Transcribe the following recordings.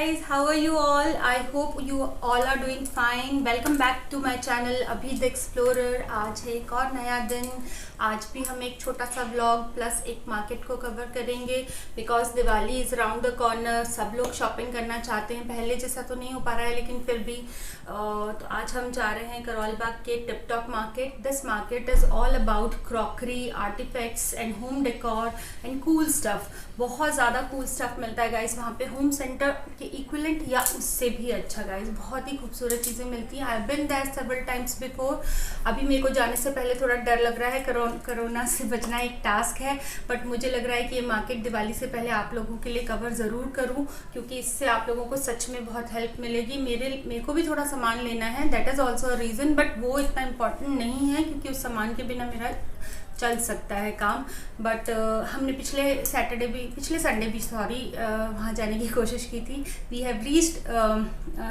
guys, how are you all? I hope you all are doing fine. Welcome back to my channel अभी the explorer. आज है एक और नया दिन। आज भी हम एक छोटा सा व्लॉग प्लस एक मार्केट को कवर करेंगे because Diwali is round the corner. सब लोग शॉपिंग करना चाहते हैं, पहले जैसा तो नहीं हो पा रहा है लेकिन फिर भी तो आज हम जा रहे हैं करोल बाग के tip top market. This market is all about crockery, artifacts and home decor and cool stuff. बहुत ज़्यादा कूल स्टफ़ मिलता है गाइस वहाँ पे, होम सेंटर के इक्विवेलेंट या उससे भी अच्छा गाइस। बहुत ही खूबसूरत चीज़ें मिलती हैं। I been there several times before. अभी मेरे को जाने से पहले थोड़ा डर लग रहा है, कोरोना से बचना एक टास्क है, बट मुझे लग रहा है कि ये मार्केट दिवाली से पहले आप लोगों के लिए कवर ज़रूर करूँ क्योंकि इससे आप लोगों को सच में बहुत हेल्प मिलेगी। मेरे को भी थोड़ा सामान लेना है, that is also a reason, but वो इतना इम्पॉर्टेंट नहीं है क्योंकि उस सामान के बिना मेरा चल सकता है काम। बट हमने पिछले संडे भी वहाँ जाने की कोशिश की थी। We have reached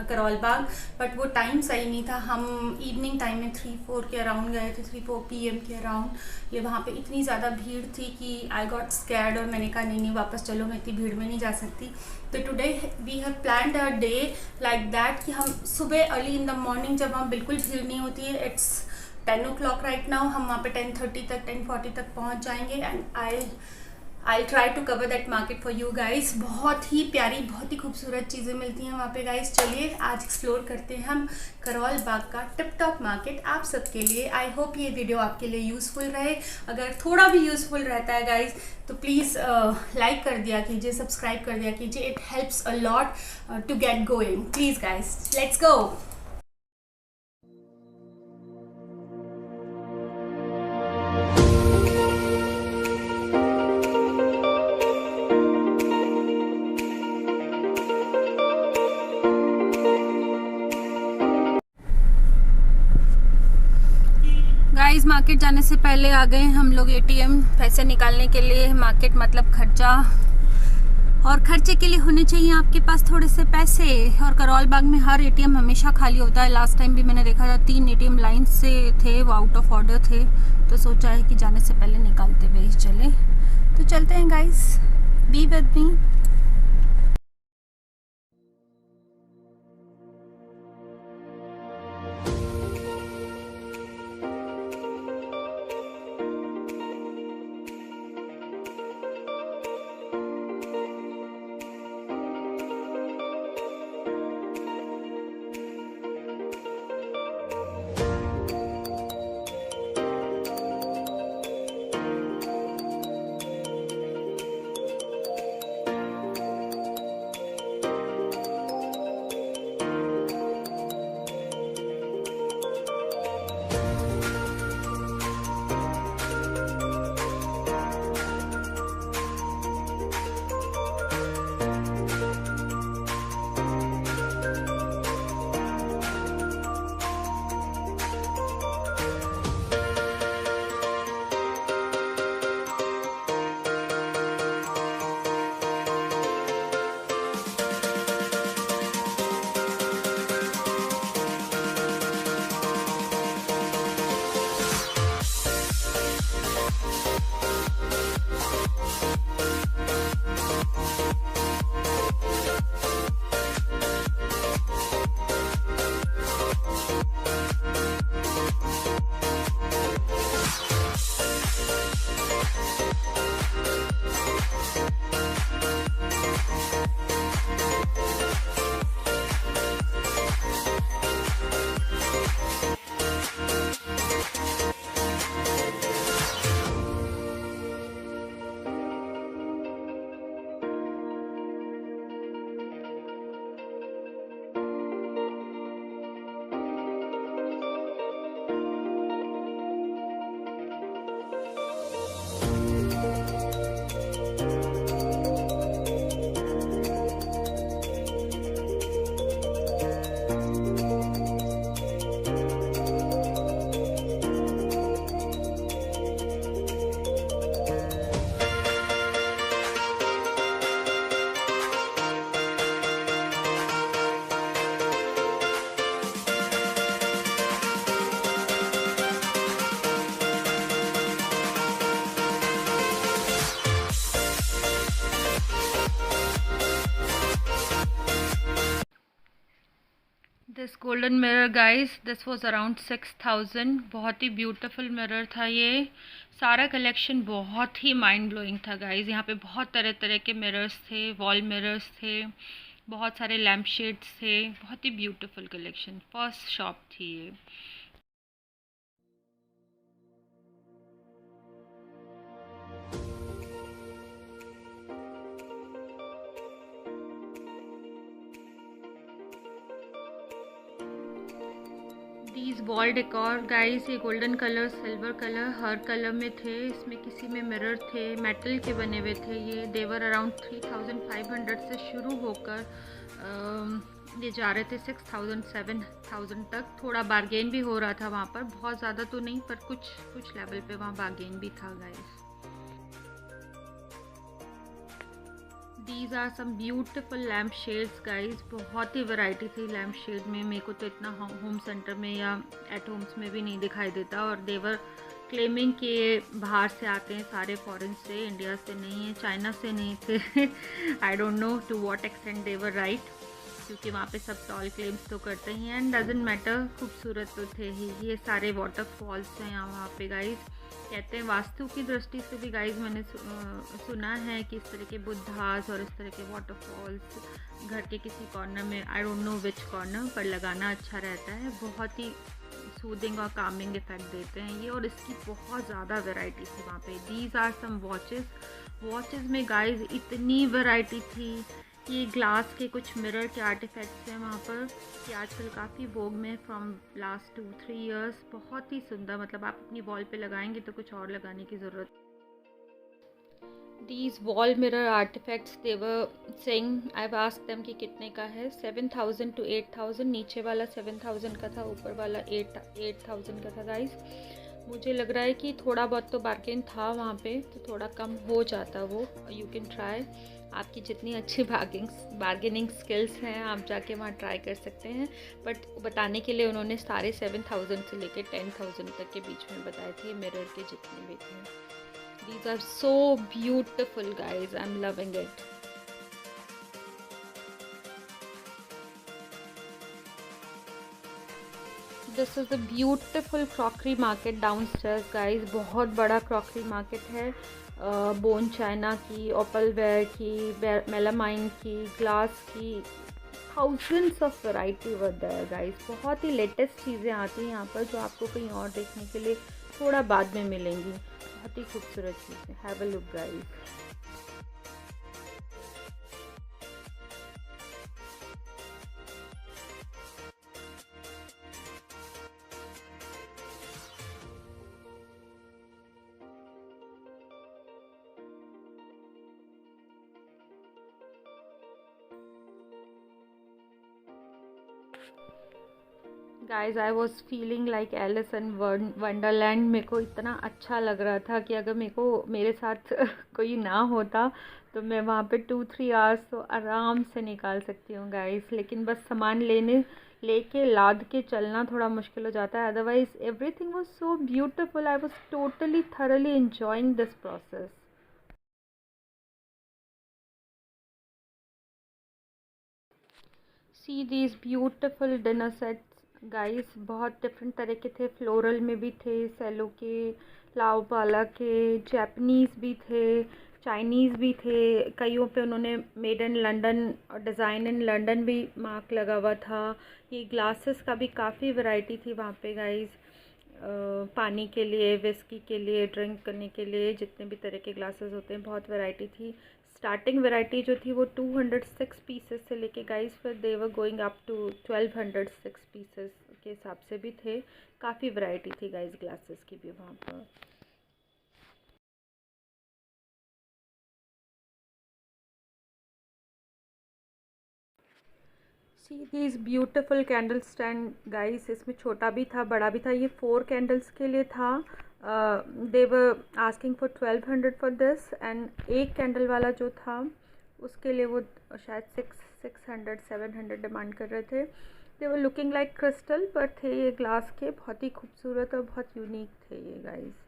Karol Bagh, but वो टाइम सही नहीं था। हम इवनिंग टाइम में 3-4 के अराउंड गए थे, 3-4 PM के अराउंड। ये वहाँ पे इतनी ज़्यादा भीड़ थी कि आई गॉट स्कैर्ड और मैंने कहा नहीं वापस चलो, मैं इतनी भीड़ में नहीं जा सकती। तो today we have planned a day like that कि हम सुबह अर्ली इन द मॉर्निंग, जब वहाँ बिल्कुल भीड़ नहीं होती है, इट्स 10 o'clock राइट नाउ, हम वहाँ पे 10:30 तक 10:40 तक पहुँच जाएंगे and I try to cover that market for you guys. बहुत ही प्यारी, बहुत ही खूबसूरत चीज़ें मिलती हैं वहाँ पे गाइस। चलिए आज एक्सप्लोर करते हैं हम करोल बाग का टिप टॉप मार्केट आप सबके लिए। आई होप ये वीडियो आपके लिए यूज़फुल रहे। अगर थोड़ा भी यूज़फुल रहता है गाइस तो प्लीज़ लाइक कर दिया कीजिए, सब्सक्राइब कर दिया कीजिए। It helps a lot to get going. Please guys, let's go. Guys market जाने से पहले आ गए हम लोग ATM पैसे निकालने के लिए। मार्केट मतलब खर्चा, और खर्चे के लिए होने चाहिए आपके पास थोड़े से पैसे। और करोल बाग में हर ATM हमेशा खाली होता है। लास्ट टाइम भी मैंने देखा था 3 ATM लाइन से थे, वो आउट ऑफ ऑर्डर थे, तो सोचा है कि जाने से पहले निकालते हुए ही चले। तो चलते हैं guys, be with me. Golden mirror guys, this was around 6000। बहुत ही ब्यूटीफुल मिरर था ये। सारा कलेक्शन बहुत ही माइंड ब्लोइंग था गाइस। यहाँ पे बहुत तरह तरह के मिरर्स थे, वॉल मिरर्स थे, बहुत सारे लैम्प शेड्स थे। बहुत ही ब्यूटीफुल कलेक्शन, फर्स्ट शॉप थी ये। दीज वॉल डेकोर गाइस, ये गोल्डन कलर, सिल्वर कलर, हर कलर में थे। इसमें किसी में मिरर थे, मेटल के बने हुए थे। ये देवर अराउंड 3500 से शुरू होकर ये जा रहे थे 6000 7000 तक। थोड़ा बार्गेन भी हो रहा था वहाँ पर, बहुत ज़्यादा तो नहीं, पर कुछ लेवल पे वहाँ बार्गेन भी था guys. These are some beautiful lamp shades guys. बहुत ही वैरायटी थी लैम्प शेड में। मेरे को तो इतना होम सेंटर में या एट होम्स में भी नहीं दिखाई देता। और देवर क्लेमिंग के बाहर से आते हैं सारे, फॉरेन से, इंडिया से नहीं है, चाइना से नहीं थे। I don't know to what extent they're right, क्योंकि वहाँ पे सब टॉल क्लेम्स तो करते ही हैं। एंड डजेंट मैटर, खूबसूरत तो थे ही। ये सारे वाटरफॉल्स हैं यहाँ वहाँ पे गाइज। कहते हैं वास्तु की दृष्टि से भी गाइज, मैंने सुना है कि इस तरह के बुद्धास और इस तरह के वाटरफॉल्स घर के किसी कॉर्नर में, आई डोंट नो विच कॉर्नर, पर लगाना अच्छा रहता है। बहुत ही सूदिंग और कामिंग इफेक्ट देते हैं ये। और इसकी बहुत ज़्यादा वैरायटी थी वहाँ पे। दीज आर सम वॉचेस में गाइज इतनी वैरायटी थी। ये ग्लास के कुछ मिरर के आर्टिफैक्ट्स हैं वहाँ पर, कि आजकल काफ़ी वोग में, फ्रॉम लास्ट 2-3 इयर्स। बहुत ही सुंदर, मतलब आप अपनी वॉल पे लगाएंगे तो कुछ और लगाने की ज़रूरत। These wall mirror artifacts, they were saying, I have asked them कि कितने का है। 7000 to 8000। नीचे वाला 7000 का था, ऊपर वाला 8000 का था गाइज। मुझे लग रहा है कि थोड़ा बहुत तो बार्गेन था वहाँ पे, तो थोड़ा कम हो जाता वो। यू कैन ट्राई, आपकी जितनी अच्छी बार्गेनिंग स्किल्स हैं आप जाके वहाँ ट्राई कर सकते हैं। बट बताने के लिए उन्होंने सारे 7000 से लेके 10000 तक के बीच में बताए थे मिरर के जितने भी थे। These are so beautiful guys, I'm loving it. This is a beautiful crockery market downstairs guys. बहुत बड़ा crockery market है। बोन चाइना की, ओपलवेयर की, मेलामाइन की, ग्लास की, thousands of variety over there guys. बहुत ही लेटेस्ट चीज़ें आती हैं यहाँ पर, जो आपको कहीं और देखने के लिए थोड़ा बाद में मिलेंगी। बहुत ही खूबसूरत चीज़ें। Have a look guys. Guys I was feeling like Alice in Wonderland. मेरे को इतना अच्छा लग रहा था कि अगर मेरे साथ कोई ना होता तो मैं वहाँ पे 2-3 आवर्स तो आराम से निकाल सकती हूँ गाइज। लेकिन बस सामान लेके लाद के चलना थोड़ा मुश्किल हो जाता है। Otherwise everything was so beautiful. I was totally thoroughly enjoying this process. See these beautiful dinner sets guys. बहुत डिफरेंट तरह के थे, फ्लोरल में भी थे, सेलो के, लाओ पाला के, जापानीज़ भी थे, चाइनीज़ भी थे। कईयों पे उन्होंने मेड इन लंदन और डिज़ाइन इन लंदन भी मार्क लगा हुआ था। ये ग्लासेस का भी काफ़ी वैरायटी थी वहाँ पे गाइस। पानी के लिए, विस्की के लिए, ड्रिंक करने के लिए, जितने भी तरह के ग्लासेस होते हैं, बहुत वैरायटी थी। स्टार्टिंग वैरायटी जो थी वो 206 पीसेस से लेके गाइस, फिर they were going up to 1206 pieces के हिसाब से भी थे। काफ़ी वैरायटी थी गाइस ग्लासेस की भी वहाँ पर। See this beautiful candle stand guys. इसमें छोटा भी था, बड़ा भी था। ये 4 कैंडल्स के लिए था। They were asking for 1200 for this. And एक कैंडल वाला जो था उसके लिए वो शायद 600-700 डिमांड कर रहे थे। दे वर लुकिंग लाइक क्रिस्टल, पर थे ये ग्लास के, बहुत ही खूबसूरत और बहुत यूनिक थे ये गाइस।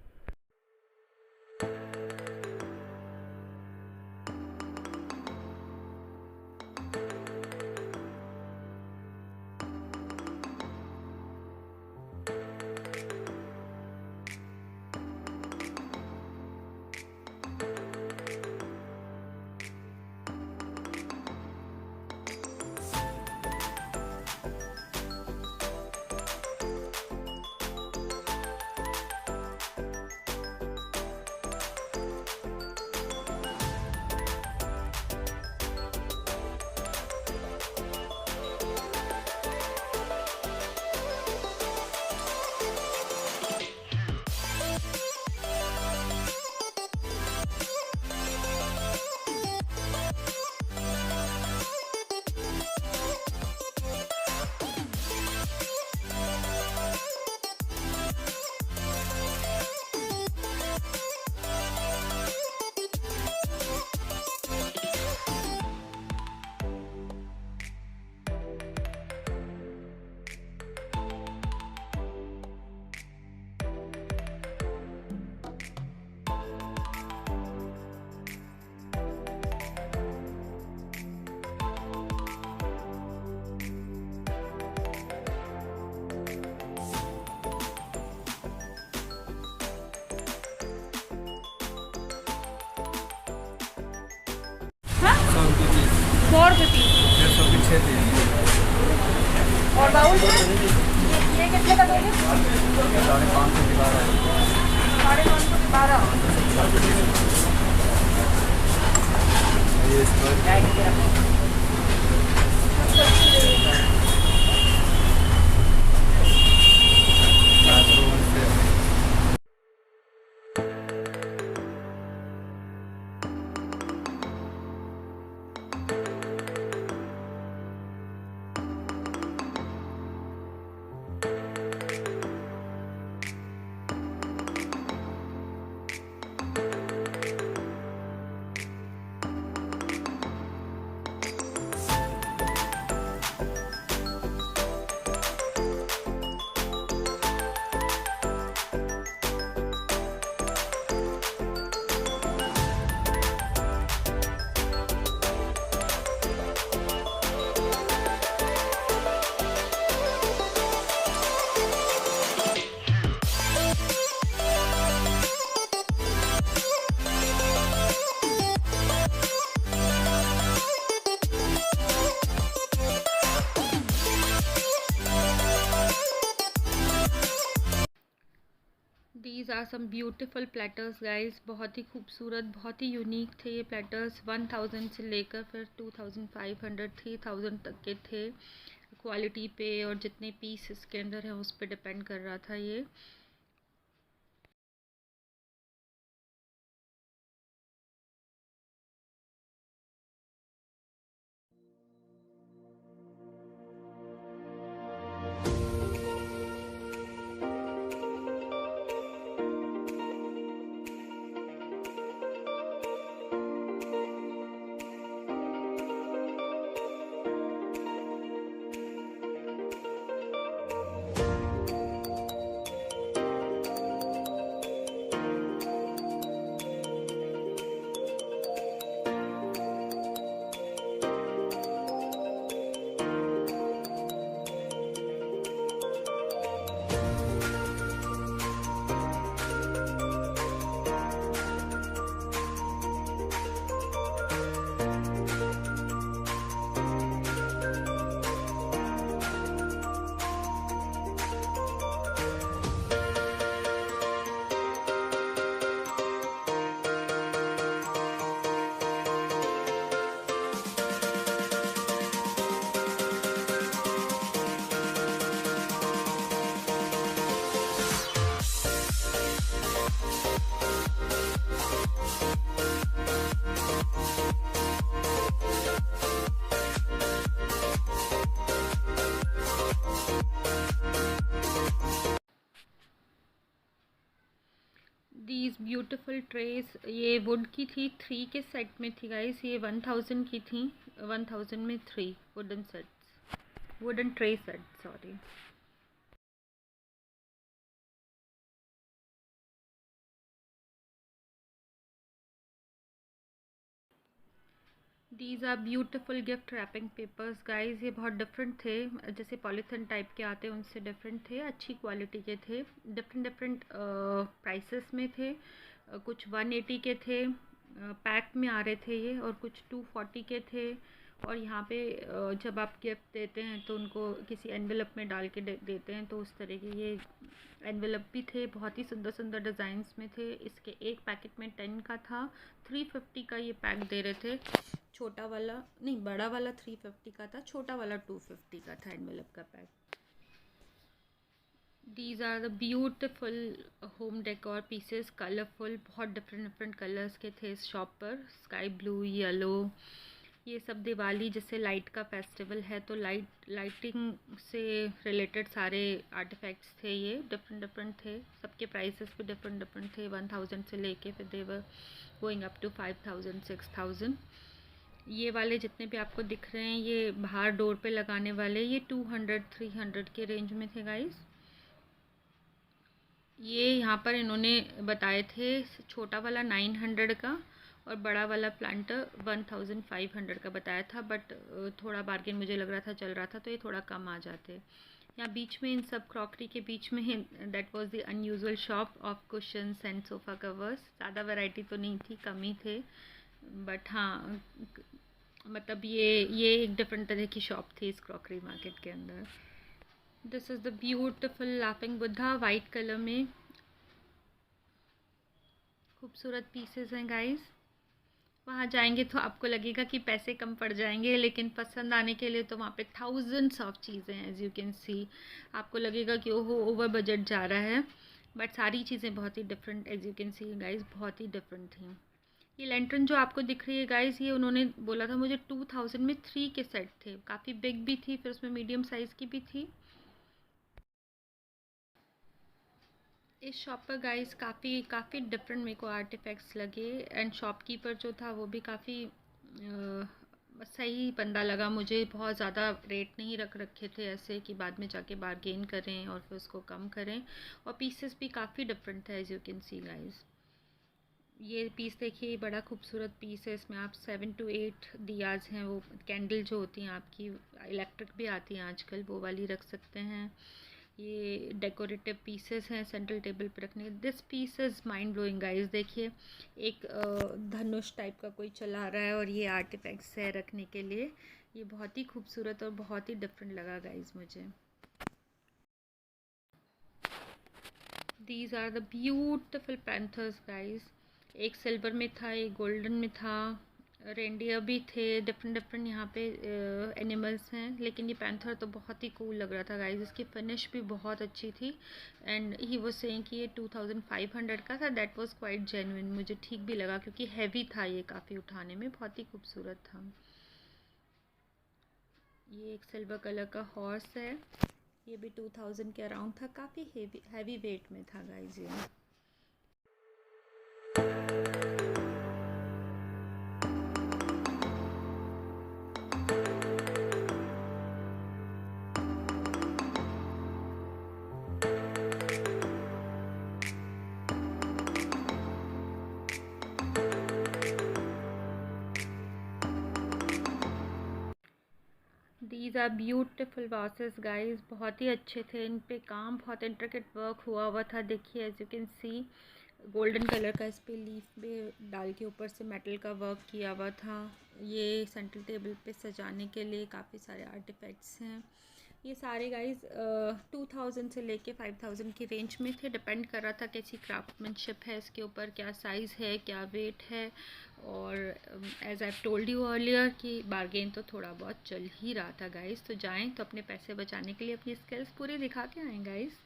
4 रुपये पीस। 600 की 6 थी। और बाउल में ये कितने का दोगे? 550 की 12 है। 550 की 12। ये These are some beautiful platters guys, बहुत ही खूबसूरत, बहुत ही यूनिक थे ये platters। 1000 से लेकर फिर 2500 3000 तक के थे। क्वालिटी पे और जितने पीस इसके अंदर हैं उस पर डिपेंड कर रहा था ये। दीज ब्यूटिफुल ट्रेस, ये वुड की थी, 3 के सेट में थी गाइस। ये 1000 की थी, 1000 में 3 wooden sets, wooden tray set sorry. These are beautiful gift wrapping papers guys. ये बहुत डिफरेंट थे, जैसे पॉलीथिन टाइप के आते हैं उनसे डिफरेंट थे, अच्छी क्वालिटी के थे, डिफरेंट प्राइसेस में थे। कुछ 180 के थे, पैक में आ रहे थे ये, और कुछ 240 के थे। और यहाँ पे जब आप गिफ्ट देते हैं तो उनको किसी एनवेलप में डाल के देते हैं, तो उस तरह के ये एनवेलप भी थे, बहुत ही सुंदर सुंदर डिज़ाइंस में थे। इसके एक पैकेट में 10 का था, 350 का ये पैक दे रहे थे। छोटा वाला नहीं, बड़ा वाला 350 का था, छोटा वाला 250 का था एनवेलप का pack. These are the beautiful home decor pieces, colourful, बहुत डिफरेंट कलर्स के थे इस शॉप पर। स्काई ब्लू, येलो, ये सब दिवाली जैसे लाइट का फेस्टिवल है तो लाइटिंग से रिलेटेड सारे आर्टिफैक्ट्स थे। ये डिफरेंट थे, सबके प्राइसेस भी डिफरेंट थे। 1000 से लेके फिर देवर गोइंग अप टू 5000 6000। ये वाले जितने भी आपको दिख रहे हैं ये बाहर डोर पे लगाने वाले, ये 200 300 के रेंज में थे गाइस। ये यहाँ पर इन्होंने बताए थे, छोटा वाला 900 का और बड़ा वाला प्लांटर 1500 का बताया था, बट थोड़ा बार्गेन मुझे लग रहा था चल रहा था तो ये थोड़ा कम आ जाते। यहाँ बीच में इन सब क्रॉकरी के बीच में that was the unusual shop of cushions and sofa covers. ज़्यादा वैरायटी तो नहीं थी, कम ही थे, बट हाँ मतलब ये एक डिफरेंट तरह की शॉप थी इस क्रॉकरी मार्केट के अंदर। This is the beautiful laughing Buddha white colour में। खूबसूरत पीसेस हैं गाइस। वहाँ जाएंगे तो आपको लगेगा कि पैसे कम पड़ जाएंगे, लेकिन पसंद आने के लिए तो वहाँ पे थाउजेंड्स ऑफ चीज़ें हैं। एज यू कैन सी आपको लगेगा कि ओहो ओवर बजट जा रहा है, बट सारी चीज़ें बहुत ही different, as you can see guys, बहुत ही डिफरेंट थी। ये लैंटर्न जो आपको दिख रही है गाइस, ये उन्होंने बोला था मुझे 2000 में 3 के सेट थे। काफ़ी बिग भी थी, फिर उसमें मीडियम साइज़ की भी थी। इस शॉप पर गाइस काफ़ी डिफरेंट मेरे को आर्टिफैक्ट्स लगे, एंड शॉपकीपर जो था वो भी काफ़ी सही बंदा लगा मुझे। बहुत ज़्यादा रेट नहीं रख रखे थे ऐसे कि बाद में जाके बार्गेन करें और फिर उसको कम करें। और पीसेस भी काफ़ी डिफरेंट है, as you can see guys. ये पीस देखिए, बड़ा खूबसूरत पीस है। इसमें आप 7 to 8 दियाज हैं, वो कैंडल जो होती हैं आपकी इलेक्ट्रिक भी आती हैं आजकल, वो वाली रख सकते हैं। ये डेकोरेटिव पीसेस हैं सेंट्रल टेबल पे रखने के। This piece is mind blowing guys. देखिए एक धनुष टाइप का कोई चला रहा है और ये आर्टिफैक्ट्स है रखने के लिए। ये बहुत ही खूबसूरत और बहुत ही डिफरेंट लगा गाइस मुझे। These are the beautiful panthers guys. एक सिल्वर में था, एक गोल्डन में था। रेंडियर भी थे, डिफरेंट डिफरेंट यहाँ पे एनिमल्स हैं। लेकिन ये पैंथर तो बहुत ही कूल लग रहा था गाइस। इसकी फिनिश भी बहुत अच्छी थी, एंड ही वाज सेइंग कि ये 2500 का था। दैट वाज क्वाइट जेन्युइन, मुझे ठीक भी लगा क्योंकि हैवी था ये, काफ़ी उठाने में बहुत ही खूबसूरत था। ये एक सिल्वर कलर का हॉर्स है, ये भी 2000 के अराउंड था। काफ़ी हैवी वेट में था गाइस ये। These are beautiful vases guys, बहुत ही अच्छे थे। इन पे काम बहुत इंट्रिकेट वर्क हुआ हुआ था। देखिए as you can see golden colour का इस पे लीफ पे डाल के ऊपर से मेटल का वर्क किया हुआ था। ये सेंट्रल टेबल पे सजाने के लिए काफ़ी सारे आर्टिफैक्ट्स हैं। ये सारे गाइस 2000 से लेके 5000 की रेंज में थे। डिपेंड कर रहा था कैसी क्राफ्टमैनशिप है इसके ऊपर, क्या साइज़ है, क्या वेट है। और as I told you earlier कि बार्गेन तो थोड़ा बहुत चल ही रहा था गाइस। तो जाएं तो अपने पैसे बचाने के लिए अपनी स्किल्स पूरी दिखा के आएँ गाइस।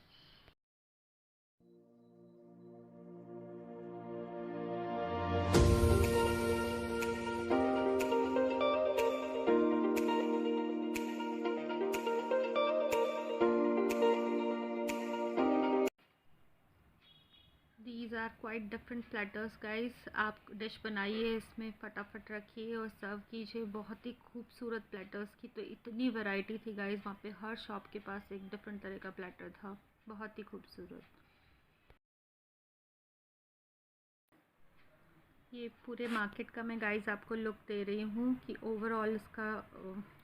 These are quite different platters guys. आप डिश बनाइए, इसमें फटाफट रखिए और सर्व कीजिए। बहुत ही खूबसूरत प्लेटर्स की तो इतनी वैरायटी थी गाइस, वहाँ पे हर शॉप के पास एक डिफरेंट तरह का प्लेटर था, बहुत ही खूबसूरत। ये पूरे मार्केट का मैं गाइस आपको लुक दे रही हूँ कि ओवरऑल इसका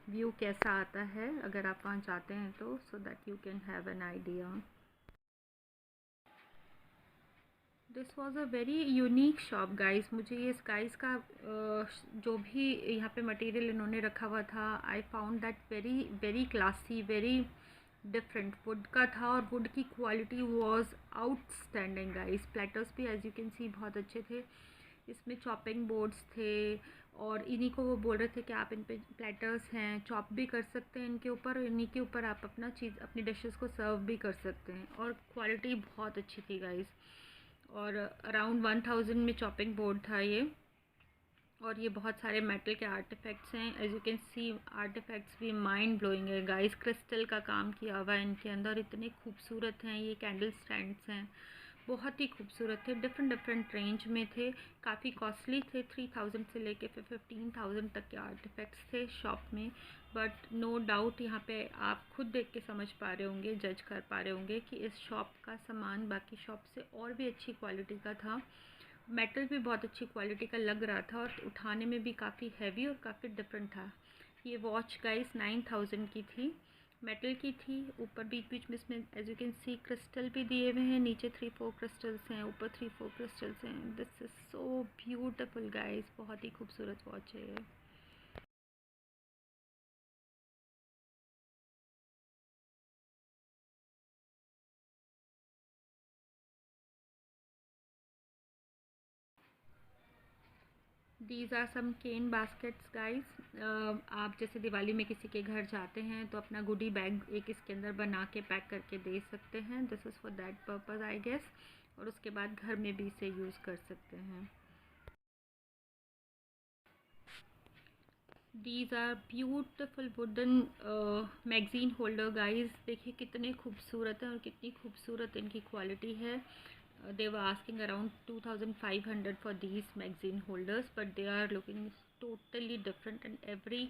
व्यू कैसा आता है अगर आप वहाँ जाते हैं तो, so that you can have an idea. This was a very unique shop guys. मुझे ये गाइस का जो भी यहाँ पे मटेरियल इन्होंने रखा हुआ था, I found that very very classy, very different. Would का था और वुड की quality was outstanding guys. Platters भी एज यू कैन सी बहुत अच्छे थे। इसमें चॉपिंग बोर्ड्स थे और इन्हीं को वो बोल रहे थे कि आप इन पे प्लेटर्स हैं, चॉप भी कर सकते हैं इनके ऊपर, और इन्हीं के ऊपर आप अपनी डिशेस को सर्व भी कर सकते हैं। और क्वालिटी बहुत अच्छी थी गाइस। और अराउंड 1000 में चॉपिंग बोर्ड था ये। और ये बहुत सारे मेटल के आर्टिफैक्ट्स हैं, as you can see artifacts भी माइंड ब्लोइंग है गाइस। क्रिस्टल का काम किया हुआ है इनके अंदर, इतने खूबसूरत हैं। ये कैंडल स्टैंड्स हैं, बहुत ही खूबसूरत थे। डिफरेंट डिफरेंट रेंज में थे, काफ़ी कॉस्टली थे। 3000 से लेके फिर 15000 तक के आर्टिफैक्ट्स थे शॉप में। बट नो डाउट यहाँ पे आप खुद देख के समझ पा रहे होंगे, जज कर पा रहे होंगे कि इस शॉप का सामान बाकी शॉप से और भी अच्छी क्वालिटी का था। मेटल भी बहुत अच्छी क्वालिटी का लग रहा था और उठाने में भी काफ़ी हैवी और काफ़ी डिफरेंट था। ये वॉच गाइस 9000 की थी, मेटल की थी। ऊपर बीच बीच में इसमें as you can see crystal भी दिए हुए हैं। नीचे 3-4 क्रिस्टल्स हैं, ऊपर 3-4 क्रिस्टल्स हैं। This is so beautiful guys, बहुत ही खूबसूरत वॉच है ये। These are some cane baskets guys. आप जैसे दिवाली में किसी के घर जाते हैं तो अपना गुडी बैग एक इसके अंदर बना के पैक करके दे सकते हैं। This is for that purpose I guess. और उसके बाद घर में भी इसे यूज़ कर सकते हैं। These are beautiful wooden magazine holder guys. देखिए कितने खूबसूरत हैं और कितनी खूबसूरत इनकी क्वालिटी है। They were asking around 2500 for these magazine holders, but they are looking totally different and every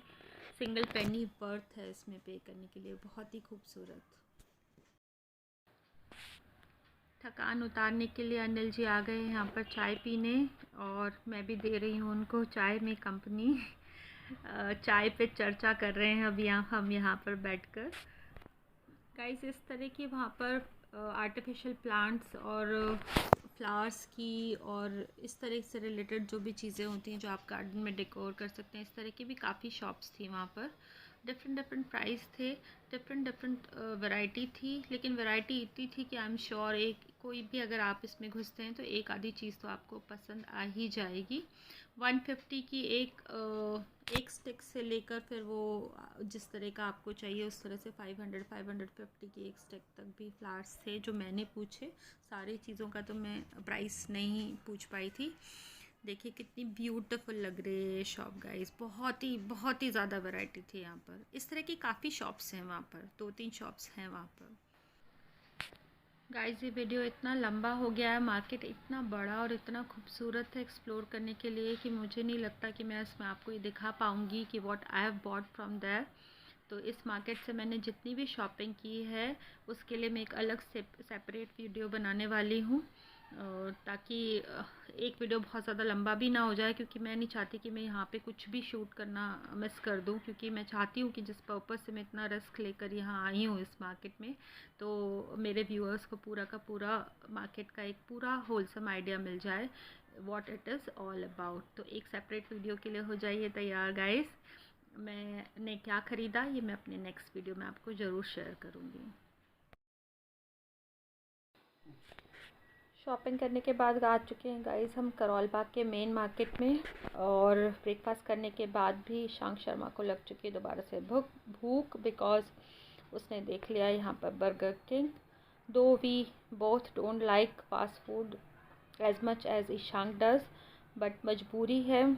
single penny worth है इसमें पे करने के लिए। बहुत ही खूबसूरत। थकान उतारने के लिए अनिल जी आ गए यहाँ पर चाय पीने, और मैं भी दे रही हूँ उनको चाय में कंपनी। चाय पे चर्चा कर रहे हैं अब हम यहाँ पर बैठकर। गाइस इस तरह की वहाँ पर आर्टिफिशियल प्लांट्स और फ्लावर्स की और इस तरह से रिलेटेड जो भी चीज़ें होती हैं जो आप गार्डन में डेकोर कर सकते हैं, इस तरह की भी काफ़ी शॉप्स थी वहाँ पर। डिफरेंट प्राइस थे, डिफरेंट वैरायटी थी, लेकिन वैरायटी इतनी थी कि आई एम श्योर कोई भी अगर आप इसमें घुसते हैं तो एक आधी चीज़ तो आपको पसंद आ ही जाएगी। 150 की एक स्टिक से लेकर फिर वो जिस तरह का आपको चाहिए उस तरह से 550 की एक स्टिक तक भी फ्लावर्स थे जो मैंने पूछे। सारी चीज़ों का तो मैं प्राइस नहीं पूछ पाई थी। देखिए कितनी ब्यूटीफुल लग रही है ये शॉप गाइस। बहुत ही ज़्यादा वैरायटी थी यहाँ पर। इस तरह की काफ़ी शॉप्स हैं वहाँ पर, 2-3 शॉप्स हैं वहाँ पर। गाइस ये वीडियो इतना लंबा हो गया है, मार्केट इतना बड़ा और इतना खूबसूरत है एक्सप्लोर करने के लिए कि मुझे नहीं लगता कि मैं इसमें आपको ये दिखा पाऊँगी कि what I have bought from there. तो इस मार्केट से मैंने जितनी भी शॉपिंग की है उसके लिए मैं एक अलग सेपरेट वीडियो बनाने वाली हूँ, ताकि एक वीडियो बहुत ज़्यादा लंबा भी ना हो जाए, क्योंकि मैं नहीं चाहती कि मैं यहाँ पे कुछ भी शूट करना मिस कर दूँ। क्योंकि मैं चाहती हूँ कि जिस पर्पज़ से मैं इतना रिस्क लेकर यहाँ आई हूँ इस मार्केट में, तो मेरे व्यूअर्स को पूरा का पूरा मार्केट का एक पूरा होलसम आइडिया मिल जाए what it is all about. तो एक सेपरेट वीडियो के लिए हो जाइए तैयार गाइस। मैंने क्या ख़रीदा ये मैं अपने नेक्स्ट वीडियो में आपको ज़रूर शेयर करूँगी। शॉपिंग करने के बाद आ चुके हैं गाइस हम करोल बाग के मेन मार्केट में, और ब्रेकफास्ट करने के बाद भी ईशांक शर्मा को लग चुकी है दोबारा से भूख, बिकॉज उसने देख लिया यहाँ पर burger king. Though we both don't like fast food as much as Ishank does, but मजबूरी है।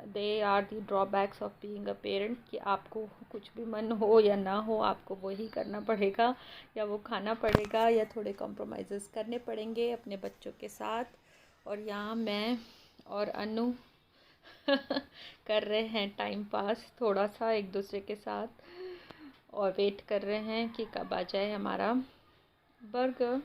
They are the drawbacks of being a parent, कि आपको कुछ भी मन हो या ना हो आपको वही करना पड़ेगा, या वो खाना पड़ेगा, या थोड़े कॉम्प्रोमाइज़ करने पड़ेंगे अपने बच्चों के साथ। और यहाँ मैं और अनु कर रहे हैं टाइम पास थोड़ा सा एक दूसरे के साथ, और वेट कर रहे हैं कि कब आ जाए हमारा बर्गर।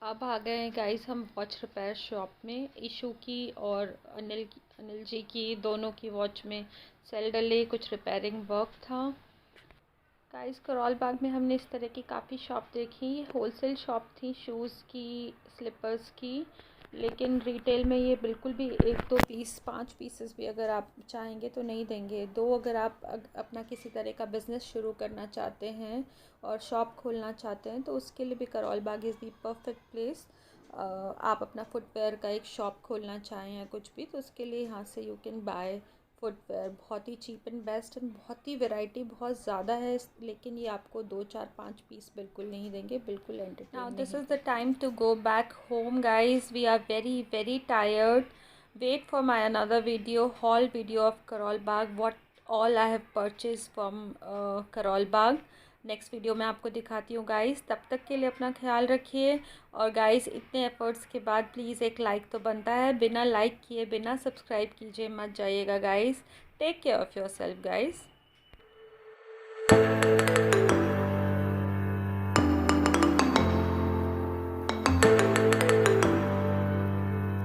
अब आ गए हैं गाइस हम वॉच रिपेयर शॉप में। ईशू की और अनिल जी की दोनों की वॉच में सेल डले, कुछ रिपेयरिंग वर्क था। गाइस करोल बाग में हमने इस तरह की काफ़ी शॉप देखी। होलसेल शॉप थी शूज़ की, स्लीपर्स की, लेकिन रिटेल में ये बिल्कुल भी 1-2 पीस 5 पीसेस भी अगर आप चाहेंगे तो नहीं देंगे। दो अगर आप अपना किसी तरह का बिज़नेस शुरू करना चाहते हैं और शॉप खोलना चाहते हैं तो उसके लिए भी Karol Bagh is the perfect place. आप अपना फुटवेयर का एक शॉप खोलना चाहें या कुछ भी, तो उसके लिए यहाँ से यू कैन बाय फुटवेयर। बहुत ही चीप एंड बेस्ट, एंड बहुत ही वैरायटी बहुत ज़्यादा है, लेकिन ये आपको 2-4-5 पीस बिल्कुल नहीं देंगे, बिल्कुल entertain. Now this is the time to go back home guys. We are very tired. Wait for my another video, whole video of Karol Bagh, what all I have purchase from Karol Bagh. Next video में आपको दिखाती हूँ guys. तब तक के लिए अपना ख्याल रखिए। और गाइस इतने एफर्ट्स के बाद प्लीज़ एक लाइक तो बनता है, बिना लाइक किए बिना सब्सक्राइब कीजिए मत जाइएगा guys. Take care of yourself guys.